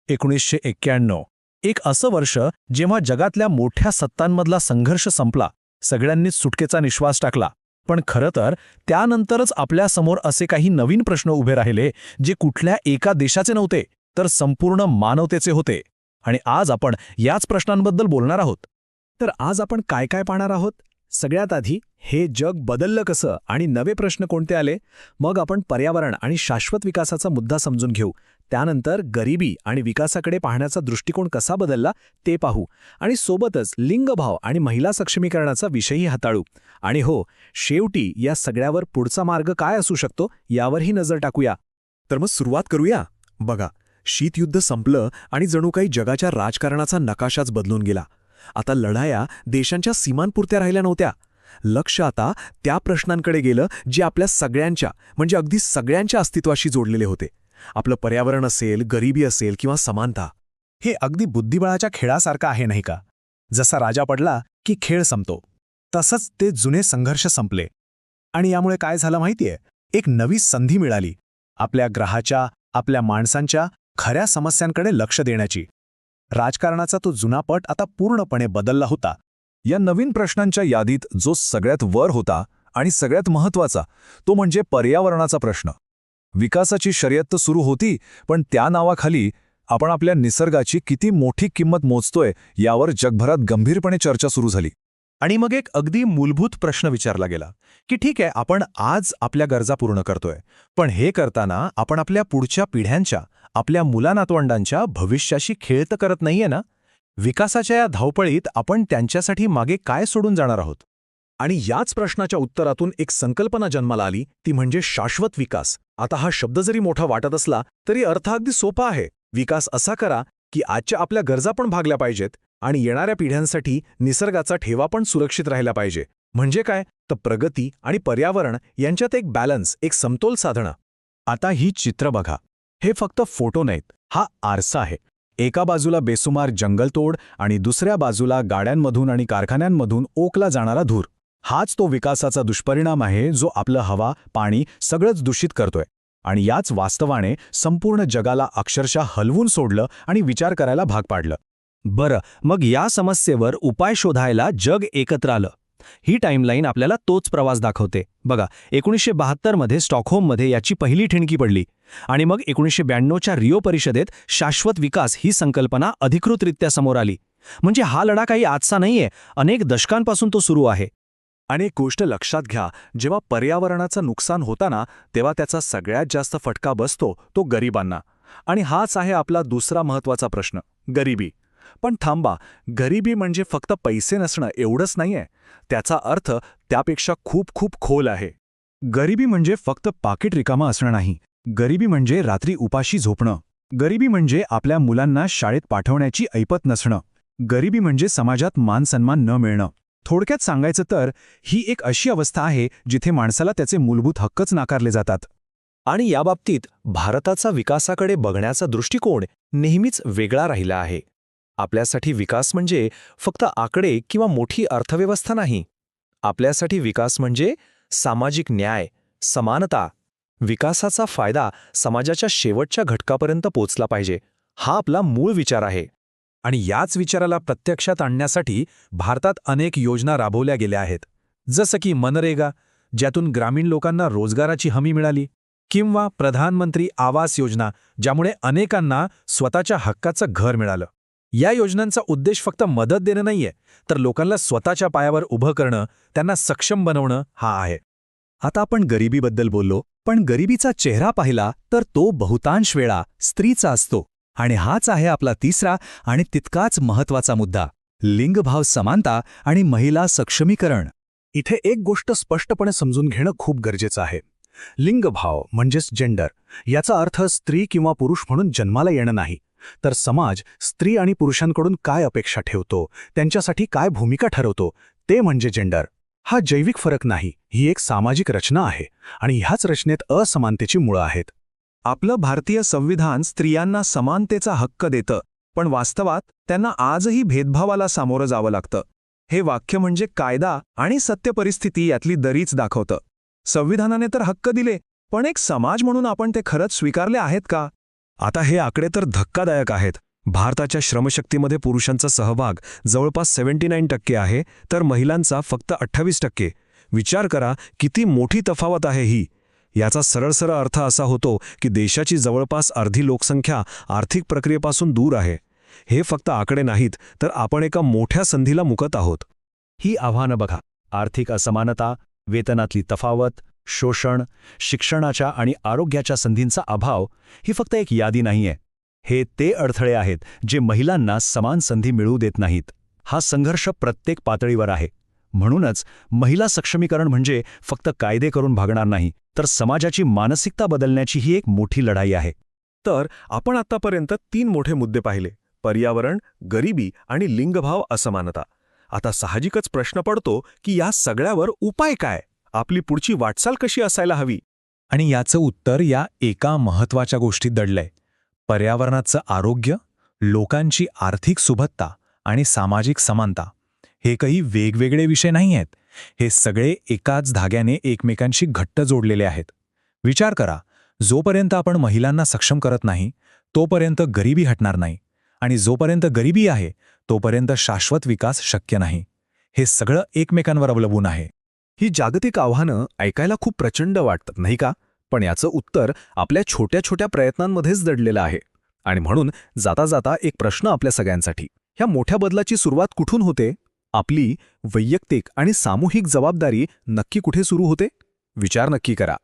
1991 एक असं वर्ष जेव्हा जगातल्या मोठ्या सत्तांमधला संघर्ष संपला, सगळ्यांनीच सुटकेचा निश्वास टाकला. पण खरं तर त्यानंतरच आपल्यासमोर असे काही नवीन प्रश्न उभे राहिले जे कुठल्या एका देशाचे नव्हते, तर संपूर्ण मानवतेचे होते. आणि आज आपण याच प्रश्नांबद्दल बोलणार आहोत. तर आज आपण काय काय पाहणार आहोत? सगळ्यात आधी हे जग बदललं कसं आणि नवे प्रश्न कोणते आले. मग आपण पर्यावरण आणि शाश्वत विकासाचा मुद्दा समजून घेऊ. त्यानंतर गरिबी आणि विकासाकडे पाहण्याचा दृष्टिकोन कसा बदलला ते पाहू. आणि सोबतच लिंगभाव आणि महिला सक्षमीकरणाचा विषयही हाताळू. आणि हो, शेवटी या सगळ्यावर पुढचा मार्ग काय असू शकतो यावरही नजर टाकूया. तर मग सुरुवात करूया. बघा, शीतयुद्ध संपलं आणि जणू काही जगाच्या राजकारणाचा नकाशाच बदलून गेला. आता लढाया देशांच्या सीमांपुरत्या राहिल्या नव्हत्या. लक्ष आता त्या प्रश्नांकडे गेलं जे आपल्या सगळ्यांच्या, म्हणजे अगदी सगळ्यांच्या अस्तित्वाशी जोडलेले होते. आपलं पर्यावरण असेल, गरिबी असेल किंवा समानता. हे अगदी बुद्धिबळाच्या खेळासारखं आहे नाही का? जसा राजा पडला की खेळ संपतो, तसंच ते जुने संघर्ष संपले. आणि यामुळे काय झालं माहितीये? एक नवी संधी मिळाली आपल्या ग्रहाच्या, आपल्या माणसांच्या खऱ्या समस्यांकडे लक्ष देण्याची. राजकारणाचा तो जुना पट आता पूर्णपणे बदलला होता. या नवीन प्रश्नांच्या यादीत जो सगळ्यात वर होता आणि सगळ्यात महत्त्वाचा, तो म्हणजे पर्यावरणाचा प्रश्न. विकासाची शर्यत तर सुरू होती, पण त्या नावाखाली आपण आपल्या निसर्गाची किती मोठी किंमत मोजतोय यावर जगभरात गंभीरपणे चर्चा सुरू झाली. आणि मग एक अगदी मूलभूत प्रश्न विचारला गेला की ठीक आहे, आपण आज आपल्या गरजा पूर्ण करतोय, पण हे करताना आपण आपल्या पुढच्या पिढ्यांच्या, आपल्या मुलानातवंडांच्या भविष्याशी खेळ तर करत नाहीये ना? विकासाच्या या धावपळीत आपण त्यांच्यासाठी मागे काय सोडून जाणार आहोत? आणि याच प्रश्नाच्या उत्तरातून एक संकल्पना जन्माला आली, ती म्हणजे शाश्वत विकास. आता हा शब्द जरी मोठा वाटत असला तरी अर्थ अगदी सोपा आहे. विकास असा करा की आजच्या आपल्या गरजा पण भागल्या पाहिजेत आणि येणाऱ्या पिढ्यांसाठी निसर्गाचा ठेवा पण सुरक्षित राहिला पाहिजे. म्हणजे काय? तर प्रगती आणि पर्यावरण यांच्यात एक बॅलन्स, एक समतोल साधणं. आता ही चित्र बघा. हे फक्त फोटो नाहीत, हा आरसा आहे. एका बाजूला बेसुमार जंगलतोड आणि दुसऱ्या बाजूला गाड्यांमधून आणि कारखान्यांमधून ओकला जाणारा धूर. हाच तो विकासाचा दुष्परिणाम आहे जो आपलं हवा, पाणी सगळंच दूषित करतोय. आणि याच वास्तवाने संपूर्ण जगाला अक्षरशः हलवून सोडलं आणि विचार करायला भाग पाडलं. बरं, मग या समस्येवर उपाय शोधायला जग एकत्र आलं. ही टाईमलाईन आपल्याला तोच प्रवास दाखवते. बघा, 1972 मध्ये स्टॉकहोममध्ये याची पहिली ठिणगी पडली. आणि मग 1992च्या रिओ परिषदेत शाश्वत विकास ही संकल्पना अधिकृतरित्या समोर आली. म्हणजे हा लढा काही आजचा नाहीये, अनेक दशकांपासून तो सुरू आहे. आणि एक गोष्ट लक्षात घ्या, जेव्हा पर्यावरणाचं नुकसान होताना तेव्हा त्याचा सगळ्यात जास्त फटका बसतो तो गरिबांना. आणि हाच आहे आपला दुसरा महत्त्वाचा प्रश्न, गरिबी. पण थांबा, गरिबी म्हणजे फक्त पैसे नसणं एवढंच नाहीये. त्याचा अर्थ त्यापेक्षा खूप खूप खोल आहे. गरिबी म्हणजे फक्त पाकिट रिकामं असणं नाही. गरिबी म्हणजे रात्री उपाशी झोपणं. गरिबी म्हणजे आपल्या मुलांना शाळेत पाठवण्याची ऐपत नसणं. गरिबी म्हणजे समाजात मानसन्मान न मिळणं. थोडक्यात सांगायचं तर ही एक अशी अवस्था आहे जिथे माणसाला त्याचे मूलभूत हक्कच नाकारले जातात. आणि याबाबतीत भारताचा विकासाकडे बघण्याचा दृष्टिकोन नेहमीच वेगळा राहिला आहे. आपल्यासाठी विकास म्हणजे फक्त आकडे किंवा मोठी अर्थव्यवस्था नाही. आपल्यासाठी विकास म्हणजे सामाजिक न्याय, समानता. विकासाचा फायदा समाजाच्या शेवटच्या घटकापर्यंत पोचला पाहिजे, हा आपला मूळ विचार आहे. आणि याच विचाराला प्रत्यक्षात आणण्यासाठी भारतात अनेक योजना राबवल्या गेल्या आहेत. जसं की मनरेगा, ज्यातून ग्रामीण लोकांना रोजगाराची हमी मिळाली, किंवा प्रधानमंत्री आवास योजना, ज्यामुळे अनेकांना स्वतःच्या हक्काचं घर मिळालं. या योजनांचा उद्देश फक्त मदत देणं नाहीये, तर लोकांना स्वतःच्या पायावर उभं करणं, त्यांना सक्षम बनवणं हा आहे. आता आपण गरिबीबद्दल बोललो, पण गरिबीचा चेहरा पाहिला तर तो बहुतांश वेळा स्त्रीचा असतो. आणि हाच आहे आपला तिसरा आणि तितकाच महत्त्वाचा मुद्दा, लिंगभाव समानता आणि महिला सक्षमीकरण. इथे एक गोष्ट स्पष्टपणे समजून घेणं खूप गरजेचं आहे. लिंगभाव म्हणजेच जेंडर, याचा अर्थ स्त्री किंवा पुरुष म्हणून जन्माला येणं नाही, तर समाज स्त्री आणि पुरुषांकडून काय अपेक्षा ठेवतो, त्यांच्यासाठी काय भूमिका ठरवतो, ते म्हणजे जेंडर. हा जैविक फरक नाही, ही एक सामाजिक रचना आहे. आणि ह्याच रचनेत असमानतेची मुळं आहेत. आपलं भारतीय संविधान स्त्रियांना समानतेचा हक्क देतं, पण वास्तवात त्यांना आजही भेदभावाला सामोरं जावं लागतं. हे वाक्य म्हणजे कायदा आणि सत्य परिस्थिती यातली दरीच दाखवतं. संविधानाने तर हक्क दिले, पण एक समाज म्हणून आपण ते खरंच स्वीकारले आहेत का? आता हे आकडे तर धक्कादायक आहेत. भारताच्या श्रमशक्तीमध्ये पुरुषांचा सहभाग जवळपास 79% आहे, तर महिलांचा फक्त 28%. विचार करा किती मोठी तफावत आहे ही. याचा सरळ अर्थ असा होतो की देशाची जवळपास अर्धी लोकसंख्या आर्थिक प्रक्रियेपासून दूर आहे. हे फक्त आकडे नाहीत, तर आपण एका मोठ्या संधीला मुकत आहोत. ही आव्हानं बघा. आर्थिक असमानता, वेतनातली तफावत, शोषण, शिक्षणाच्या आणि आरोग्याच्या संधींचा अभाव ही फक्त एक यादी नाहीये. हे ते अडथळे आहेत जे महिलांना समान संधी मिळवू देत नाहीत. हा संघर्ष प्रत्येक पातळीवर आहे. म्हणूनच महिला सक्षमीकरण म्हणजे फक्त कायदे करून भागणार नाही, तर समाजाची मानसिकता बदलण्याची ही एक मोठी लढाई आहे. तर आपण आतापर्यंत 3 मोठे मुद्दे पाहिले: पर्यावरण, गरिबी आणि लिंगभाव असमानता. आता साहजिकच प्रश्न पडतो की या सगळ्यावर उपाय काय? आपली पुढची वाटचाल कशी असायला हवी? आणि याचं उत्तर या एका महत्त्वाच्या गोष्टीत दडलंय: पर्यावरणाचं आरोग्य, लोकांची आर्थिक सुबत्ता आणि सामाजिक समानता. हे काही वेगवेगळे विषय नाही आहेत. हे सगळे एकाच धाग्याने एकमेकांशी घट्ट जोडलेले आहेत. विचार करा, जोपर्यंत आपण महिलांना सक्षम करत नाही तोपर्यंत गरिबी हटणार नाही, आणि जोपर्यंत गरिबी आहे तोपर्यंत शाश्वत विकास शक्य नाही. हे सगळं एकमेकांवर अवलंबून आहे. ही जागतिक आव्हानं ऐकायला खूप प्रचंड वाटतात, नाही का? पण याचं उत्तर आपल्या छोट्या छोट्या प्रयत्नांमध्येच दडलेलं आहे. आणि म्हणून जाता जाता एक प्रश्न आपल्या सगळ्यांसाठी: ह्या मोठ्या बदलाची सुरुवात कुठून होते? आपली वैयक्तिक आणि सामूहिक जबाबदारी नक्की कुठे सुरू होते? विचार नक्की करा.